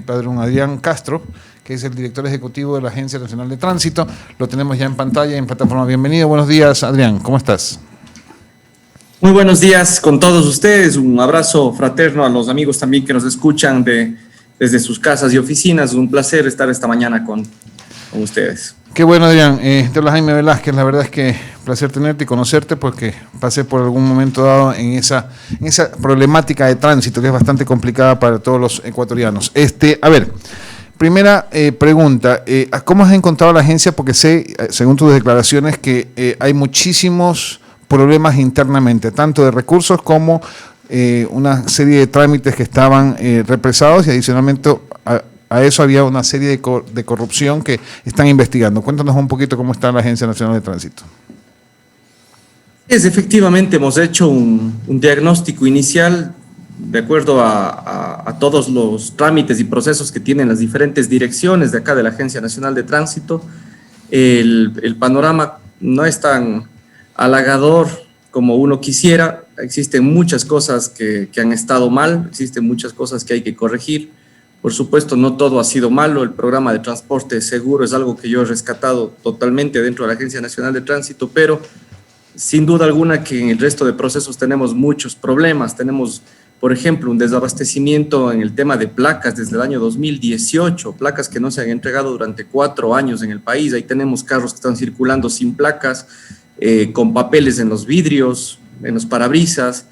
padrón Adrián Castro, que es el director ejecutivo de la Agencia Nacional de Tránsito. Lo tenemos ya en pantalla, en plataforma. Bienvenido, buenos días, Adrián, ¿cómo estás? Muy buenos días con todos ustedes, un abrazo fraterno a los amigos también que nos escuchan desde sus casas y oficinas. Un placer estar esta mañana con ustedes. Qué bueno, Adrián. Te habla Jaime Velázquez. La verdad es que placer tenerte y conocerte porque pasé por algún momento dado en esa problemática de tránsito que es bastante complicada para todos los ecuatorianos. A ver, primera pregunta. ¿Cómo has encontrado la agencia? Porque sé, según tus declaraciones, que hay muchísimos problemas internamente, tanto de recursos como una serie de trámites que estaban represados y adicionalmente a eso había una serie de corrupción que están investigando. Cuéntanos un poquito cómo está la Agencia Nacional de Tránsito. Efectivamente, hemos hecho un diagnóstico inicial de acuerdo a todos los trámites y procesos que tienen las diferentes direcciones de acá de la Agencia Nacional de Tránsito. El panorama no es tan halagador como uno quisiera. Existen muchas cosas que han estado mal, existen muchas cosas que hay que corregir. Por supuesto, no todo ha sido malo. El programa de transporte seguro es algo que yo he rescatado totalmente dentro de la Agencia Nacional de Tránsito, pero sin duda alguna que en el resto de procesos tenemos muchos problemas. Tenemos, por ejemplo, un desabastecimiento en el tema de placas desde el año 2018, placas que no se han entregado durante 4 años en el país. Ahí tenemos carros que están circulando sin placas, con papeles en los vidrios, en los parabrisas.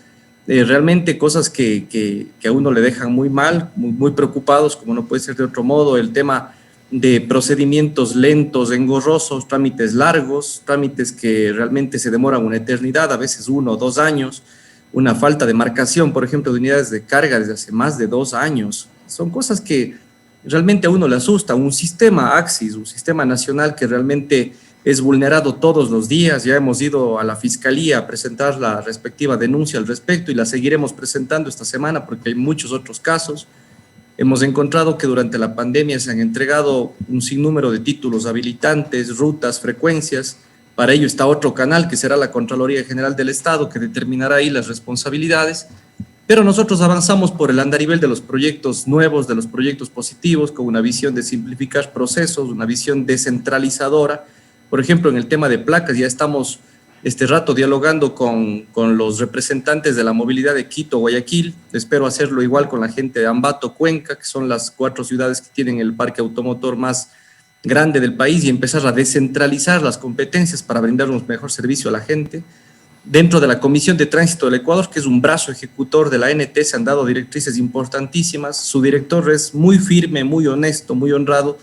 Realmente cosas que a uno le dejan muy mal, muy preocupados, como no puede ser de otro modo. El tema de procedimientos lentos, engorrosos, trámites largos, trámites que realmente se demoran una eternidad, a veces 1 o 2 años. Una falta de marcación, por ejemplo, de unidades de carga desde hace más de 2 años. Son cosas que realmente a uno le asusta. Un sistema AXIS, un sistema nacional que realmente es vulnerado todos los días. Ya hemos ido a la Fiscalía a presentar la respectiva denuncia al respecto y la seguiremos presentando esta semana porque hay muchos otros casos. Hemos encontrado que durante la pandemia se han entregado un sinnúmero de títulos habilitantes, rutas, frecuencias. Para ello está otro canal que será la Contraloría General del Estado que determinará ahí las responsabilidades. Pero nosotros avanzamos por el andarivel de los proyectos nuevos, de los proyectos positivos, con una visión de simplificar procesos, una visión descentralizadora. Por ejemplo, en el tema de placas ya estamos este rato dialogando con los representantes de la movilidad de Quito, Guayaquil. Espero hacerlo igual con la gente de Ambato, Cuenca, que son las 4 ciudades que tienen el parque automotor más grande del país, y empezar a descentralizar las competencias para brindar un mejor servicio a la gente. Dentro de la Comisión de Tránsito del Ecuador, que es un brazo ejecutor de la ANT, se han dado directrices importantísimas. Su director es muy firme, muy honesto, muy honrado,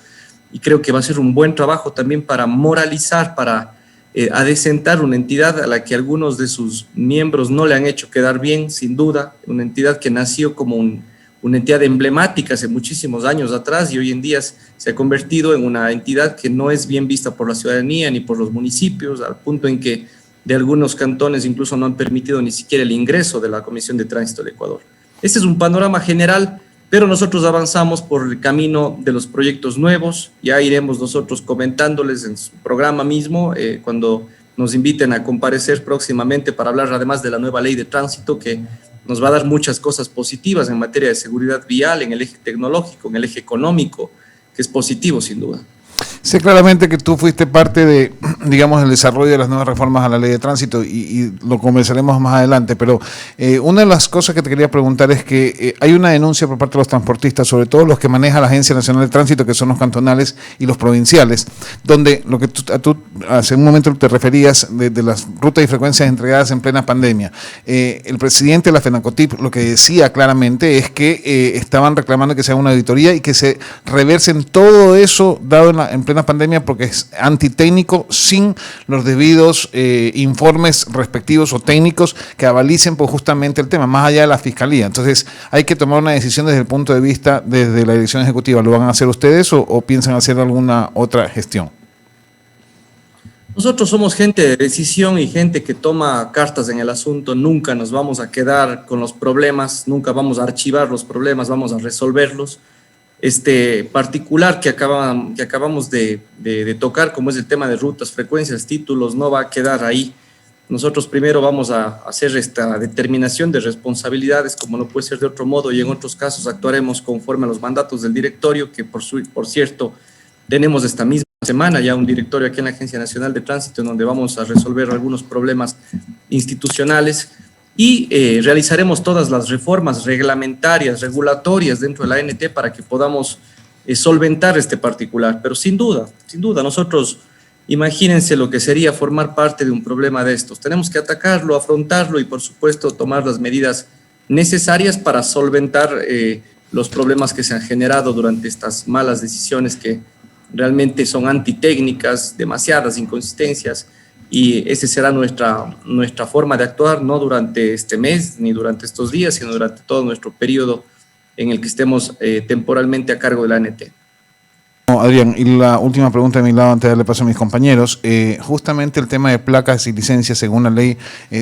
y creo que va a ser un buen trabajo también para moralizar, para adecentar una entidad a la que algunos de sus miembros no le han hecho quedar bien, sin duda, una entidad que nació como una entidad emblemática hace muchísimos años atrás y hoy en día se ha convertido en una entidad que no es bien vista por la ciudadanía ni por los municipios, al punto en que de algunos cantones incluso no han permitido ni siquiera el ingreso de la Comisión de Tránsito del Ecuador. Este es un panorama general, pero nosotros avanzamos por el camino de los proyectos nuevos. Ya iremos nosotros comentándoles en su programa mismo, cuando nos inviten a comparecer próximamente para hablar además de la nueva ley de tránsito, que nos va a dar muchas cosas positivas en materia de seguridad vial, en el eje tecnológico, en el eje económico, que es positivo sin duda. Sé claramente que tú fuiste parte de, digamos, el desarrollo de las nuevas reformas a la ley de tránsito y lo conversaremos más adelante, pero una de las cosas que te quería preguntar es que hay una denuncia por parte de los transportistas, sobre todo los que maneja la Agencia Nacional de Tránsito, que son los cantonales y los provinciales, donde lo que tú hace un momento te referías de las rutas y frecuencias entregadas en plena pandemia. El presidente de la FENACOTIP lo que decía claramente es que estaban reclamando que se haga una auditoría y que se reversen todo eso dado en plena pandemia porque es antitécnico sin los debidos informes respectivos o técnicos que avalicen pues, justamente el tema, más allá de la Fiscalía. Entonces hay que tomar una decisión desde el punto de vista desde la dirección ejecutiva. ¿Lo van a hacer ustedes o piensan hacer alguna otra gestión? Nosotros somos gente de decisión y gente que toma cartas en el asunto. Nunca nos vamos a quedar con los problemas, nunca vamos a archivar los problemas, vamos a resolverlos. Este particular que acabamos de tocar, como es el tema de rutas, frecuencias, títulos, no va a quedar ahí. Nosotros primero vamos a hacer esta determinación de responsabilidades, como no puede ser de otro modo, y en otros casos actuaremos conforme a los mandatos del directorio, que por cierto, tenemos esta misma semana ya un directorio aquí en la Agencia Nacional de Tránsito, en donde vamos a resolver algunos problemas institucionales y realizaremos todas las reformas reglamentarias, regulatorias dentro de la ANT para que podamos solventar este particular. Pero sin duda, nosotros, imagínense lo que sería formar parte de un problema de estos. Tenemos que atacarlo, afrontarlo y, por supuesto, tomar las medidas necesarias para solventar los problemas que se han generado durante estas malas decisiones que realmente son antitécnicas, demasiadas inconsistencias, y esa será nuestra forma de actuar, no durante este mes ni durante estos días, sino durante todo nuestro periodo en el que estemos temporalmente a cargo de la ANT. Adrián, y la última pregunta de mi lado antes de darle paso a mis compañeros. Justamente el tema de placas y licencias, según la ley,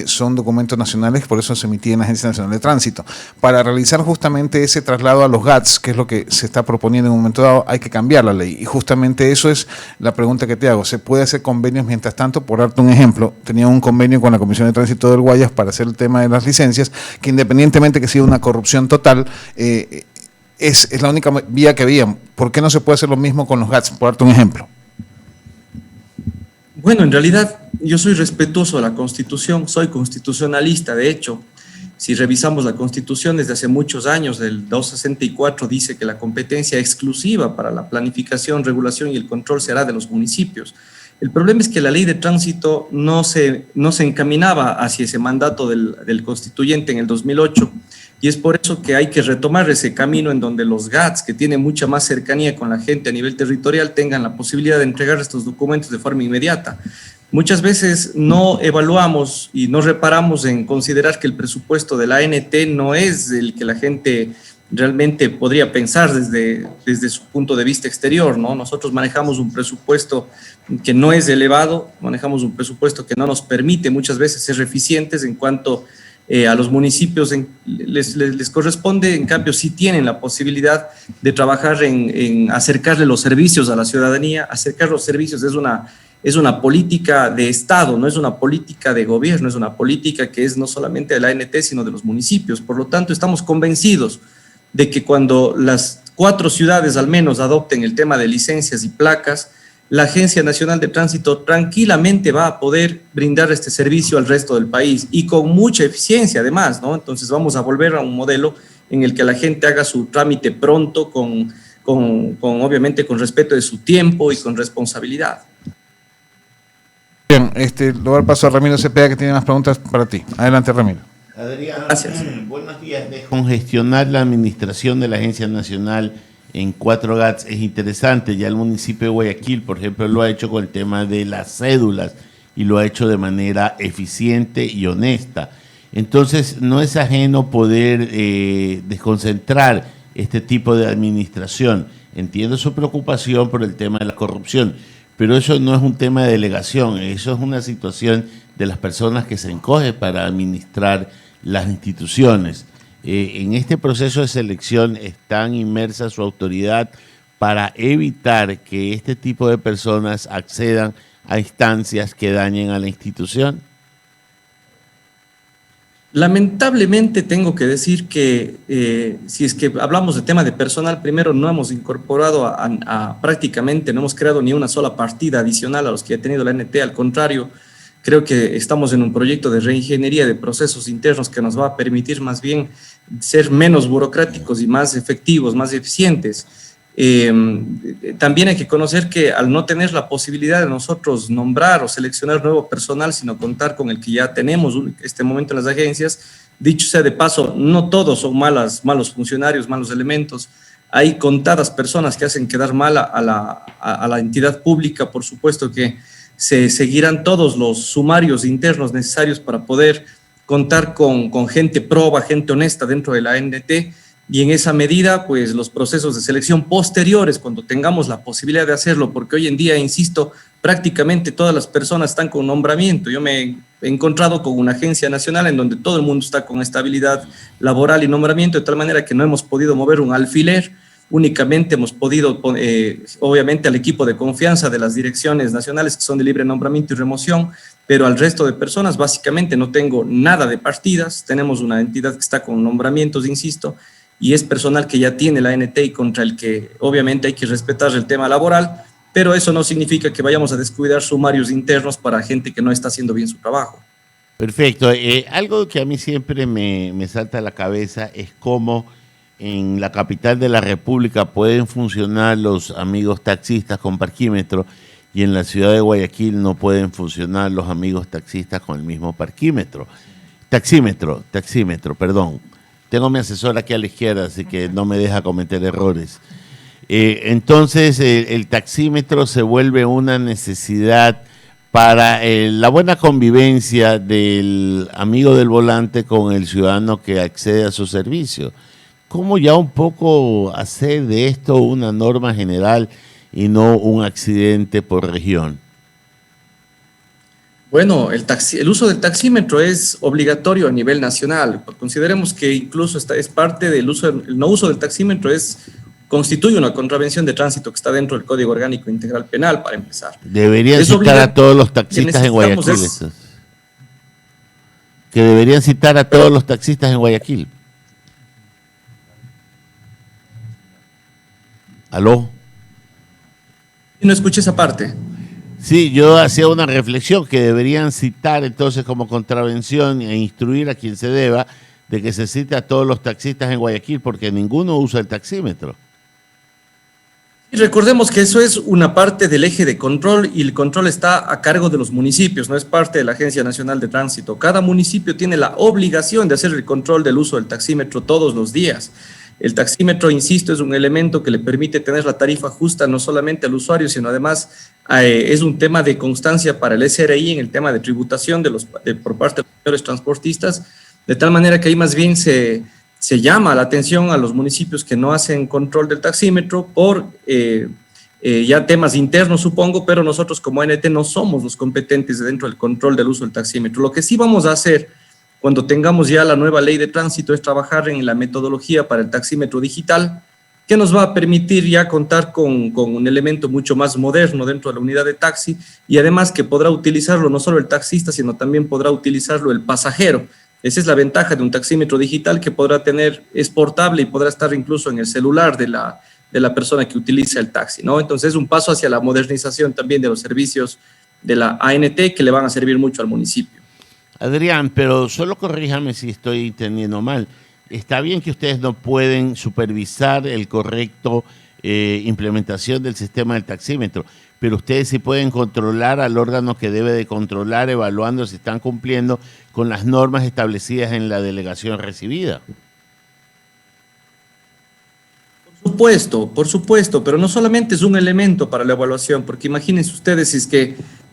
son documentos nacionales, por eso se emitía en la Agencia Nacional de Tránsito. Para realizar justamente ese traslado a los GATS, que es lo que se está proponiendo en un momento dado, hay que cambiar la ley. Y justamente eso es la pregunta que te hago. ¿Se puede hacer convenios mientras tanto? Por darte un ejemplo, tenía un convenio con la Comisión de Tránsito del Guayas para hacer el tema de las licencias, que independientemente que sea una corrupción total, es la única vía que había. ¿Por qué no se puede hacer lo mismo con los GATS? Por darte un ejemplo. Bueno, en realidad yo soy respetuoso de la Constitución, soy constitucionalista. De hecho, si revisamos la Constitución desde hace muchos años, del 264 dice que la competencia exclusiva para la planificación, regulación y el control será de los municipios. El problema es que la ley de tránsito no se encaminaba hacia ese mandato del constituyente en el 2008, y es por eso que hay que retomar ese camino en donde los GATS, que tienen mucha más cercanía con la gente a nivel territorial, tengan la posibilidad de entregar estos documentos de forma inmediata. Muchas veces no evaluamos y no reparamos en considerar que el presupuesto de la ANT no es el que la gente realmente podría pensar desde su punto de vista exterior, ¿no? Nosotros manejamos un presupuesto que no es elevado, manejamos un presupuesto que no nos permite muchas veces ser eficientes en cuanto a los municipios les corresponde. En cambio, sí tienen la posibilidad de trabajar en acercarle los servicios a la ciudadanía. Acercar los servicios es una política de Estado, no es una política de gobierno, es una política que es no solamente de la ANT, sino de los municipios. Por lo tanto, estamos convencidos de que cuando las 4 ciudades al menos adopten el tema de licencias y placas, la Agencia Nacional de Tránsito tranquilamente va a poder brindar este servicio al resto del país y con mucha eficiencia además, ¿no? Entonces vamos a volver a un modelo en el que la gente haga su trámite pronto, obviamente con respeto de su tiempo y con responsabilidad. Bien, le voy a dar paso a Ramiro Cepeda, que tiene más preguntas para ti. Adelante, Ramiro. Adrián, gracias. Buenos días. Descongestionar la administración de la Agencia Nacional en 4 GATS es interesante. Ya el municipio de Guayaquil, por ejemplo, lo ha hecho con el tema de las cédulas y lo ha hecho de manera eficiente y honesta. Entonces, no es ajeno poder desconcentrar este tipo de administración. Entiendo su preocupación por el tema de la corrupción, pero eso no es un tema de delegación, eso es una situación de las personas que se encogen para administrar las instituciones. En este proceso de selección están inmersas su autoridad para evitar que este tipo de personas accedan a instancias que dañen a la institución. Lamentablemente tengo que decir que si es que hablamos de tema de personal, primero no hemos incorporado prácticamente, no hemos creado ni una sola partida adicional a los que ha tenido la ANT. Al contrario, creo que estamos en un proyecto de reingeniería de procesos internos que nos va a permitir más bien ser menos burocráticos y más efectivos, más eficientes. También hay que conocer que al no tener la posibilidad de nosotros nombrar o seleccionar nuevo personal, sino contar con el que ya tenemos en este momento en las agencias, dicho sea de paso, no todos son malos funcionarios, malos elementos. Hay contadas personas que hacen quedar mal a la entidad pública. Por supuesto que se seguirán todos los sumarios internos necesarios para poder contar con gente proba, gente honesta dentro de la ANT, y en esa medida, pues los procesos de selección posteriores, cuando tengamos la posibilidad de hacerlo, porque hoy en día, insisto, prácticamente todas las personas están con nombramiento. Yo me he encontrado con una agencia nacional en donde todo el mundo está con estabilidad laboral y nombramiento, de tal manera que no hemos podido mover un alfiler únicamente hemos podido, obviamente al equipo de confianza de las direcciones nacionales que son de libre nombramiento y remoción, pero al resto de personas básicamente no tengo nada de partidas. Tenemos una entidad que está con nombramientos, insisto, y es personal que ya tiene la ANT y contra el que obviamente hay que respetar el tema laboral, pero eso no significa que vayamos a descuidar sumarios internos para gente que no está haciendo bien su trabajo. Perfecto. Algo que a mí siempre me salta a la cabeza es cómo en la capital de la República pueden funcionar los amigos taxistas con parquímetro y en la ciudad de Guayaquil no pueden funcionar los amigos taxistas con el mismo parquímetro. Taxímetro, perdón. Tengo mi asesor aquí a la izquierda, así que no me deja cometer errores. Entonces, el taxímetro se vuelve una necesidad para la buena convivencia del amigo del volante con el ciudadano que accede a su servicio. ¿Cómo ya un poco hacer de esto una norma general y no un accidente por región? Bueno, el uso del taxímetro es obligatorio a nivel nacional. Consideremos que incluso es parte del uso, el no uso del taxímetro constituye una contravención de tránsito que está dentro del Código Orgánico Integral Penal, para empezar. Deberían citar a todos los taxistas en Guayaquil. Que deberían citar a todos los taxistas en Guayaquil. ¿Aló? No escuché esa parte. Sí, yo hacía una reflexión que deberían citar entonces como contravención e instruir a quien se deba de que se cite a todos los taxistas en Guayaquil porque ninguno usa el taxímetro. Y recordemos que eso es una parte del eje de control y el control está a cargo de los municipios, no es parte de la Agencia Nacional de Tránsito. Cada municipio tiene la obligación de hacer el control del uso del taxímetro todos los días. El taxímetro, insisto, es un elemento que le permite tener la tarifa justa no solamente al usuario, sino además es un tema de constancia para el SRI en el tema de tributación por parte de los señores transportistas, de tal manera que ahí más bien se llama la atención a los municipios que no hacen control del taxímetro por ya temas internos, supongo, pero nosotros como ANT no somos los competentes dentro del control del uso del taxímetro. Lo que sí vamos a hacer cuando tengamos ya la nueva ley de tránsito es trabajar en la metodología para el taxímetro digital, que nos va a permitir ya contar con un elemento mucho más moderno dentro de la unidad de taxi y además que podrá utilizarlo no solo el taxista, sino también podrá utilizarlo el pasajero. Esa es la ventaja de un taxímetro digital que podrá tener, es portable y podrá estar incluso en el celular de la persona que utiliza el taxi, ¿no? Entonces es un paso hacia la modernización también de los servicios de la ANT que le van a servir mucho al municipio. Adrián, pero solo corríjame si estoy entendiendo mal. Está bien que ustedes no pueden supervisar el correcto implementación del sistema del taxímetro, pero ustedes sí pueden controlar al órgano que debe de controlar, evaluando si están cumpliendo con las normas establecidas en la delegación recibida. Por supuesto, pero no solamente es un elemento para la evaluación, porque imagínense ustedes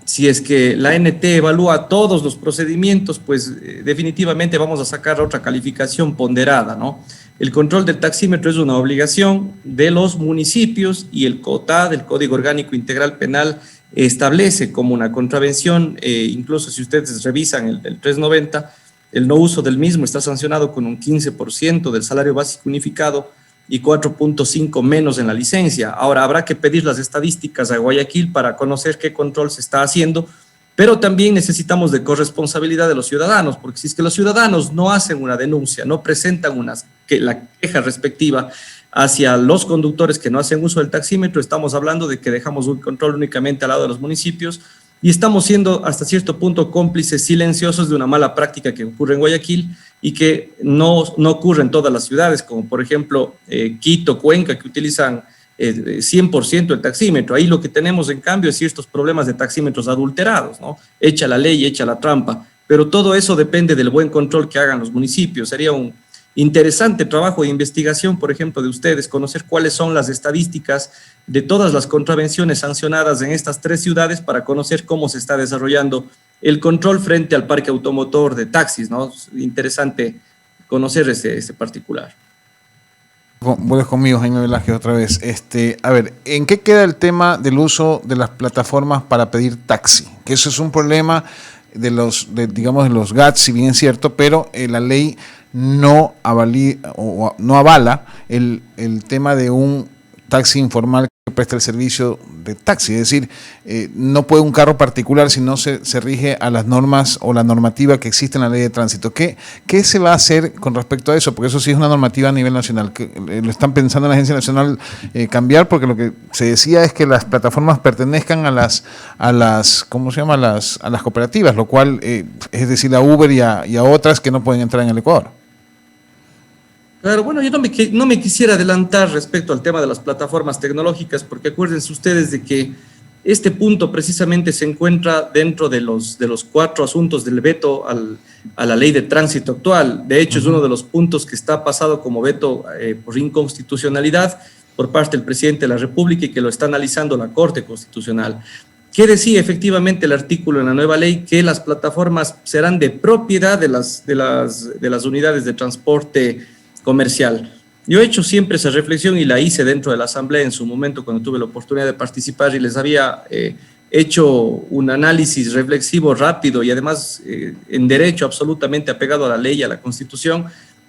si es que la ANT evalúa todos los procedimientos, pues definitivamente vamos a sacar otra calificación ponderada, ¿no? El control del taxímetro es una obligación de los municipios y el COTA, del Código Orgánico Integral Penal, establece como una contravención, incluso si ustedes revisan el 390, el no uso del mismo está sancionado con un 15% del salario básico unificado y 4.5 menos en la licencia. Ahora habrá que pedir las estadísticas a Guayaquil para conocer qué control se está haciendo, pero también necesitamos de corresponsabilidad de los ciudadanos, porque si es que los ciudadanos no hacen una denuncia, no presentan la queja respectiva hacia los conductores que no hacen uso del taxímetro, estamos hablando de que dejamos un control únicamente al lado de los municipios y estamos siendo hasta cierto punto cómplices silenciosos de una mala práctica que ocurre en Guayaquil y que no ocurre en todas las ciudades, como por ejemplo Quito, Cuenca, que utilizan 100% el taxímetro. Ahí lo que tenemos en cambio es ciertos problemas de taxímetros adulterados, ¿no? Echa la ley, echa la trampa, pero todo eso depende del buen control que hagan los municipios. Sería un interesante trabajo de investigación, por ejemplo, de ustedes, conocer cuáles son las estadísticas de todas las contravenciones sancionadas en estas 3 ciudades para conocer cómo se está desarrollando el control frente al parque automotor de taxis, ¿no? Es interesante conocer ese particular. Vuelves conmigo, Jaime Velázquez, otra vez. A ver, ¿en qué queda el tema del uso de las plataformas para pedir taxi? Que eso es un problema de los GATS, si bien es cierto, pero la ley no avala el tema de un taxi informal que presta el servicio de taxi. Es decir, no puede un carro particular si no se rige a las normas o la normativa que existe en la ley de tránsito. ¿Qué se va a hacer con respecto a eso? Porque eso sí es una normativa a nivel nacional. Lo están pensando en la Agencia Nacional cambiar, porque lo que se decía es que las plataformas pertenezcan a las ¿cómo se llama? A las cooperativas, lo cual es decir, a Uber y a otras que no pueden entrar en el Ecuador. Claro, bueno, yo no me quisiera adelantar respecto al tema de las plataformas tecnológicas, porque acuérdense ustedes de que este punto precisamente se encuentra dentro de los 4 asuntos del veto a la ley de tránsito actual. De hecho, es uno de los puntos que está pasado como veto por inconstitucionalidad por parte del presidente de la República y que lo está analizando la Corte Constitucional. ¿Qué decía efectivamente el artículo en la nueva ley? Que las plataformas serán de propiedad de las unidades de transporte comercial. Yo he hecho siempre esa reflexión y la hice dentro de la Asamblea en su momento cuando tuve la oportunidad de participar y les había hecho un análisis reflexivo rápido y además en derecho absolutamente apegado a la ley y a la Constitución,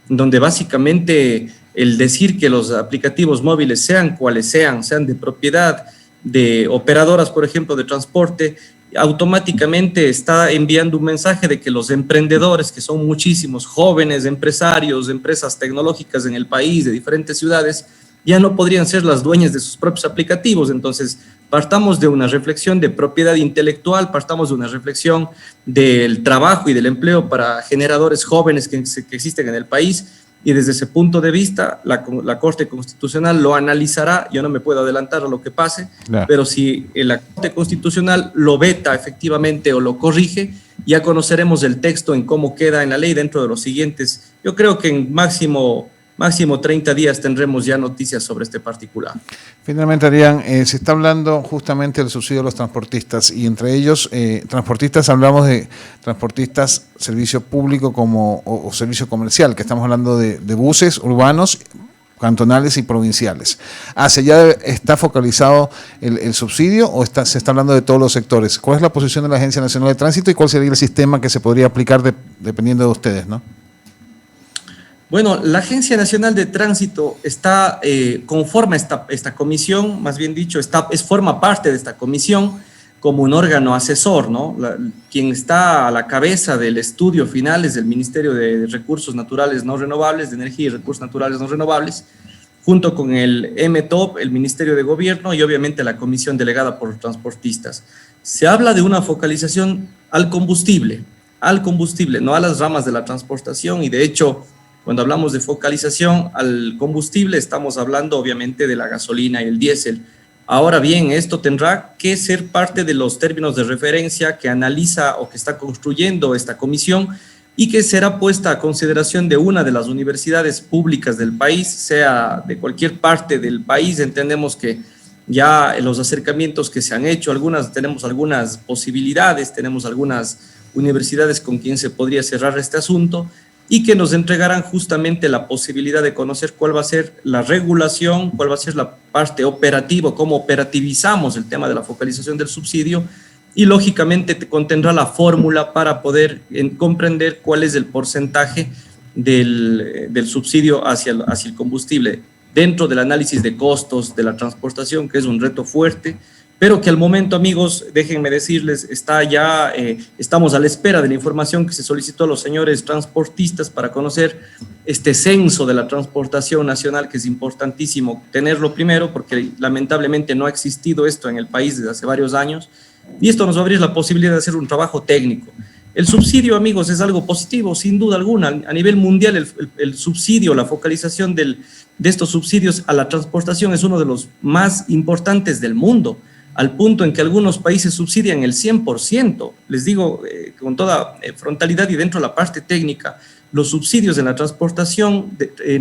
donde básicamente el decir que los aplicativos móviles sean cuales sean de propiedad de operadoras, por ejemplo, de transporte, automáticamente está enviando un mensaje de que los emprendedores, que son muchísimos jóvenes empresarios, empresas tecnológicas en el país, de diferentes ciudades, ya no podrían ser las dueñas de sus propios aplicativos. Entonces, partamos de una reflexión de propiedad intelectual, partamos de una reflexión del trabajo y del empleo para generadores jóvenes que existen en el país. Y desde ese punto de vista, la Corte Constitucional lo analizará. Yo no me puedo adelantar a lo que pase, pero si la Corte Constitucional lo veta efectivamente o lo corrige, ya conoceremos el texto en cómo queda en la ley dentro de los siguientes. Yo creo que en máximo 30 días tendremos ya noticias sobre este particular. Finalmente, Adrián, se está hablando justamente del subsidio a los transportistas y entre ellos, transportistas, hablamos de transportistas servicio público o servicio comercial, que estamos hablando de buses urbanos, cantonales y provinciales. ¿Hacia allá está focalizado el subsidio o se está hablando de todos los sectores? ¿Cuál es la posición de la Agencia Nacional de Tránsito y cuál sería el sistema que se podría aplicar dependiendo de ustedes, ¿no? Bueno, la Agencia Nacional de Tránsito conforma esta comisión, más bien dicho, forma parte de esta comisión como un órgano asesor, ¿no? Quien está a la cabeza del estudio final es el Ministerio de Recursos Naturales No Renovables, de Energía y Recursos Naturales No Renovables, junto con el MTOP, el Ministerio de Gobierno y obviamente la comisión delegada por los transportistas. Se habla de una focalización al combustible, no a las ramas de la transportación y de hecho, cuando hablamos de focalización al combustible, estamos hablando obviamente de la gasolina y el diésel. Ahora bien, esto tendrá que ser parte de los términos de referencia que analiza o que está construyendo esta comisión y que será puesta a consideración de una de las universidades públicas del país, sea de cualquier parte del país. Entendemos que ya en los acercamientos que se han hecho, tenemos algunas posibilidades, tenemos algunas universidades con quien se podría cerrar este asunto, y que nos entregarán justamente la posibilidad de conocer cuál va a ser la regulación, cuál va a ser la parte operativa, cómo operativizamos el tema de la focalización del subsidio y lógicamente contendrá la fórmula para poder comprender cuál es el porcentaje del subsidio hacia el combustible dentro del análisis de costos de la transportación, que es un reto fuerte, pero que al momento, amigos, déjenme decirles, estamos a la espera de la información que se solicitó a los señores transportistas para conocer este censo de la transportación nacional, que es importantísimo tenerlo primero, porque lamentablemente no ha existido esto en el país desde hace varios años, y esto nos va a abrir la posibilidad de hacer un trabajo técnico. El subsidio, amigos, es algo positivo, sin duda alguna. A nivel mundial, el subsidio, la focalización de estos subsidios a la transportación es uno de los más importantes del mundo, al punto en que algunos países subsidian el 100%. Les digo con toda frontalidad y dentro de la parte técnica, los subsidios en la transportación,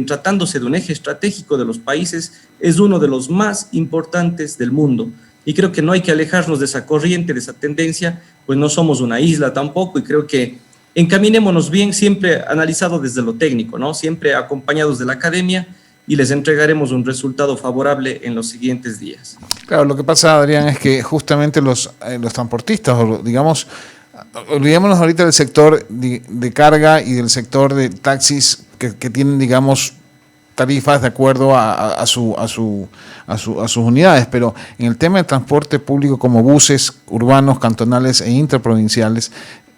tratándose de un eje estratégico de los países, es uno de los más importantes del mundo. Y creo que no hay que alejarnos de esa corriente, de esa tendencia, pues no somos una isla tampoco, y creo que encaminémonos bien, siempre analizado desde lo técnico, ¿no? Siempre acompañados de la academia, y les entregaremos un resultado favorable en los siguientes días. Claro, lo que pasa, Adrián, es que justamente los transportistas, o digamos, olvidémonos ahorita del sector de carga y del sector de taxis que tienen, digamos, tarifas de acuerdo a sus unidades, pero en el tema de transporte público como buses urbanos, cantonales e interprovinciales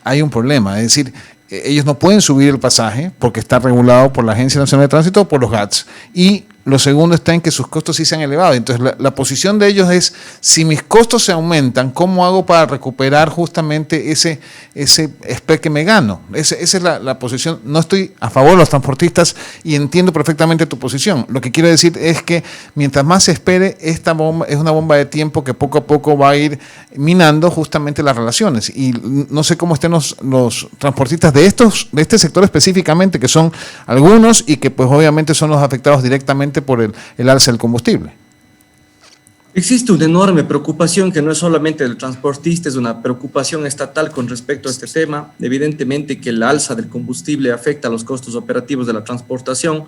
hay un problema, es decir, ellos no pueden subir el pasaje porque está regulado por la Agencia Nacional de Tránsito o por los GATS, y lo segundo está en que sus costos sí se han elevado. Entonces la posición de ellos es, si mis costos se aumentan, ¿cómo hago para recuperar justamente ese spread que me gano? Esa es la posición. No estoy a favor de los transportistas y entiendo perfectamente tu posición. Lo que quiero decir es que mientras más se espere, esta bomba es una bomba de tiempo que poco a poco va a ir minando justamente las relaciones. Y no sé cómo estén los transportistas de este sector específicamente, que son algunos y que pues obviamente son los afectados directamente por el alza del combustible. Existe una enorme preocupación que no es solamente del transportista, es una preocupación estatal con respecto a este tema. Evidentemente que el alza del combustible afecta a los costos operativos de la transportación,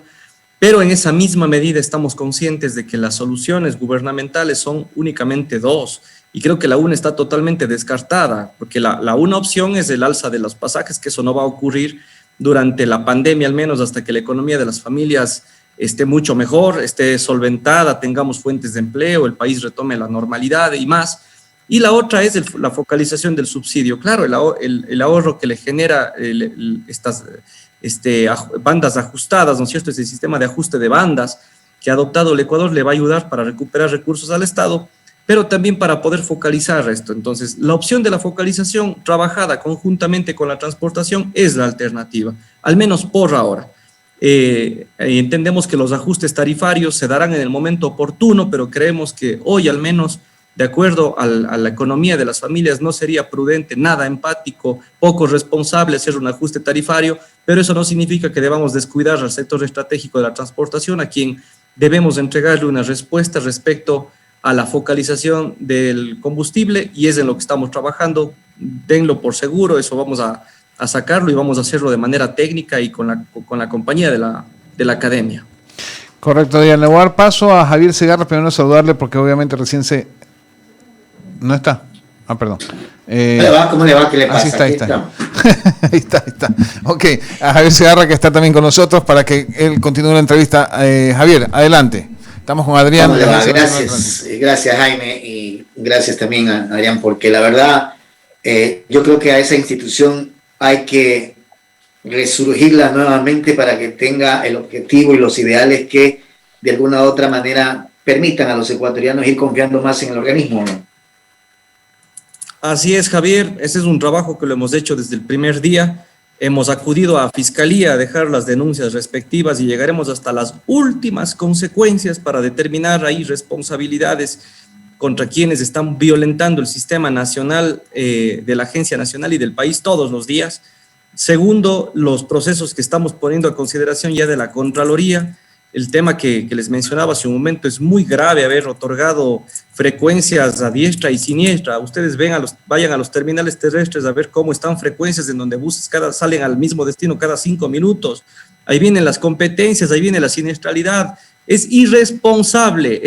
pero en esa misma medida estamos conscientes de que las soluciones gubernamentales son únicamente dos, y creo que la una está totalmente descartada, porque la una opción es el alza de los pasajes, que eso no va a ocurrir durante la pandemia, al menos hasta que la economía de las familias esté mucho mejor, esté solventada, tengamos fuentes de empleo, el país retome la normalidad y más. Y la otra es la focalización del subsidio. Claro, el ahorro que le genera estas bandas ajustadas, ¿no es cierto? Ese sistema de ajuste de bandas que ha adoptado el Ecuador le va a ayudar para recuperar recursos al Estado, pero también para poder focalizar esto. Entonces, la opción de la focalización trabajada conjuntamente con la transportación es la alternativa, al menos por ahora. Entendemos que los ajustes tarifarios se darán en el momento oportuno, pero creemos que hoy, al menos, de acuerdo a la economía de las familias, no sería prudente, nada empático, poco responsable hacer un ajuste tarifario, pero eso no significa que debamos descuidar al sector estratégico de la transportación, a quien debemos entregarle una respuesta respecto a la focalización del combustible, y es en lo que estamos trabajando. Denlo por seguro, eso vamos a sacarlo y vamos a hacerlo de manera técnica y con la compañía de la academia. Correcto, Diana. Le voy a dar paso a Javier Segarra, primero saludarle porque obviamente recién no está. Ah, perdón. ¿Cómo le va? ¿Qué le pasa? Ahí está. Ahí está. Ok, a Javier Segarra, que está también con nosotros, para que él continúe la entrevista. Javier, adelante. Estamos con Adrián. ¿Cómo le va? Gracias Jaime, y gracias también a Adrián, porque la verdad, yo creo que a esa institución hay que resurgirla nuevamente para que tenga el objetivo y los ideales que de alguna u otra manera permitan a los ecuatorianos ir confiando más en el organismo, ¿no? Así es, Javier, ese es un trabajo que lo hemos hecho desde el primer día. Hemos acudido a Fiscalía a dejar las denuncias respectivas y llegaremos hasta las últimas consecuencias para determinar ahí responsabilidades contra quienes están violentando el sistema nacional de la Agencia Nacional y del país todos los días. Segundo, los procesos que estamos poniendo a consideración ya de la Contraloría. El tema que les mencionaba hace un momento, es muy grave haber otorgado frecuencias a diestra y siniestra. Ustedes vayan a los terminales terrestres a ver cómo están frecuencias en donde buses salen al mismo destino cada 5 minutos. Ahí vienen las competencias, ahí viene la siniestralidad. Es irresponsable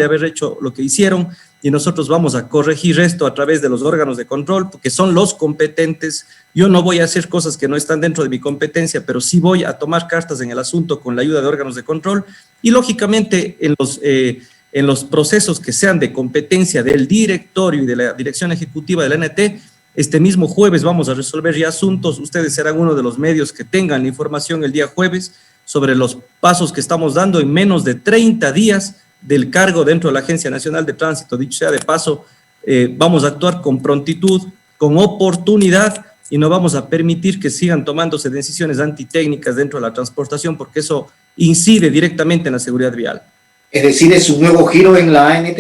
haber hecho lo que hicieron, y nosotros vamos a corregir esto a través de los órganos de control, porque son los competentes. Yo no voy a hacer cosas que no están dentro de mi competencia, pero sí voy a tomar cartas en el asunto con la ayuda de órganos de control, y lógicamente en los procesos que sean de competencia del directorio y de la dirección ejecutiva de la ANT, este mismo jueves vamos a resolver ya asuntos. Ustedes serán uno de los medios que tengan la información el día jueves sobre los pasos que estamos dando en menos de 30 días del cargo dentro de la Agencia Nacional de Tránsito. Dicho sea de paso, vamos a actuar con prontitud, con oportunidad, y no vamos a permitir que sigan tomándose decisiones antitécnicas dentro de la transportación, porque eso incide directamente en la seguridad vial. Es decir, ¿es un nuevo giro en la ANT?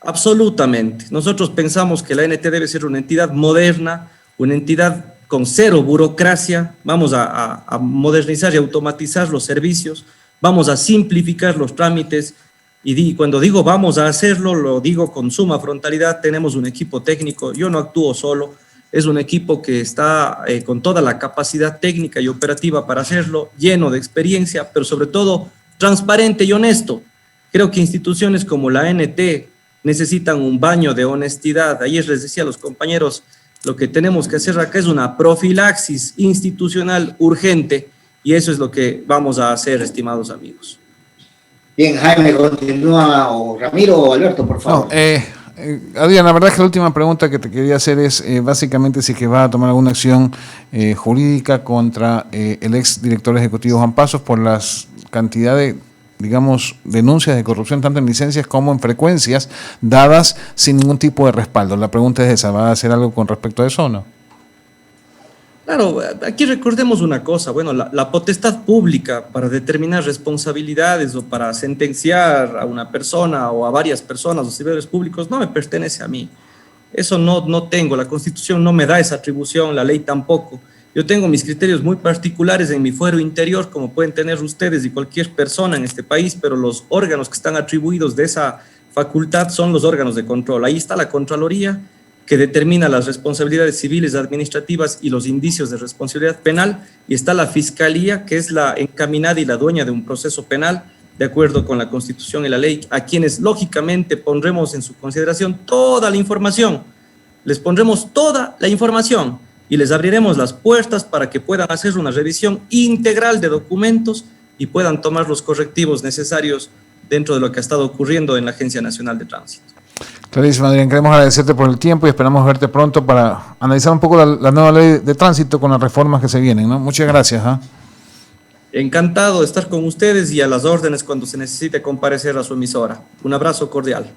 Absolutamente. Nosotros pensamos que la ANT debe ser una entidad moderna, una entidad con cero burocracia. Vamos a modernizar y automatizar los servicios, vamos a simplificar los trámites, y cuando digo vamos a hacerlo, lo digo con suma frontalidad. Tenemos un equipo técnico, yo no actúo solo, es un equipo que está con toda la capacidad técnica y operativa para hacerlo, lleno de experiencia, pero sobre todo transparente y honesto. Creo que instituciones como la ANT necesitan un baño de honestidad. Ayer les decía a los compañeros Lo que tenemos que hacer acá es una profilaxis institucional urgente y eso es lo que vamos a hacer, estimados amigos. Bien, Jaime, continúa, o Ramiro o Alberto, por favor. Adrián, la verdad es que la última pregunta que te quería hacer es básicamente si es que va a tomar alguna acción jurídica contra el ex director ejecutivo Juan Pasos por las cantidad de, digamos, denuncias de corrupción tanto en licencias como en frecuencias dadas sin ningún tipo de respaldo. La pregunta es esa, ¿va a hacer algo con respecto a eso o no? Claro, aquí recordemos una cosa, bueno, la potestad pública para determinar responsabilidades o para sentenciar a una persona o a varias personas o servidores públicos no me pertenece a mí. Eso no tengo, la Constitución no me da esa atribución, la ley tampoco. Yo tengo mis criterios muy particulares en mi fuero interior, como pueden tener ustedes y cualquier persona en este país, pero los órganos que están atribuidos de esa facultad son los órganos de control. Ahí está la Contraloría, que determina las responsabilidades civiles, administrativas y los indicios de responsabilidad penal, y está la Fiscalía, que es la encaminada y la dueña de un proceso penal, de acuerdo con la Constitución y la ley, a quienes lógicamente pondremos en su consideración toda la información, les pondremos toda la información y les abriremos las puertas para que puedan hacer una revisión integral de documentos y puedan tomar los correctivos necesarios dentro de lo que ha estado ocurriendo en la Agencia Nacional de Tránsito. Clarísimo, Adrián. Queremos agradecerte por el tiempo y esperamos verte pronto para analizar un poco la nueva ley de tránsito con las reformas que se vienen, ¿no? Muchas gracias. Encantado de estar con ustedes y a las órdenes cuando se necesite comparecer a su emisora. Un abrazo cordial.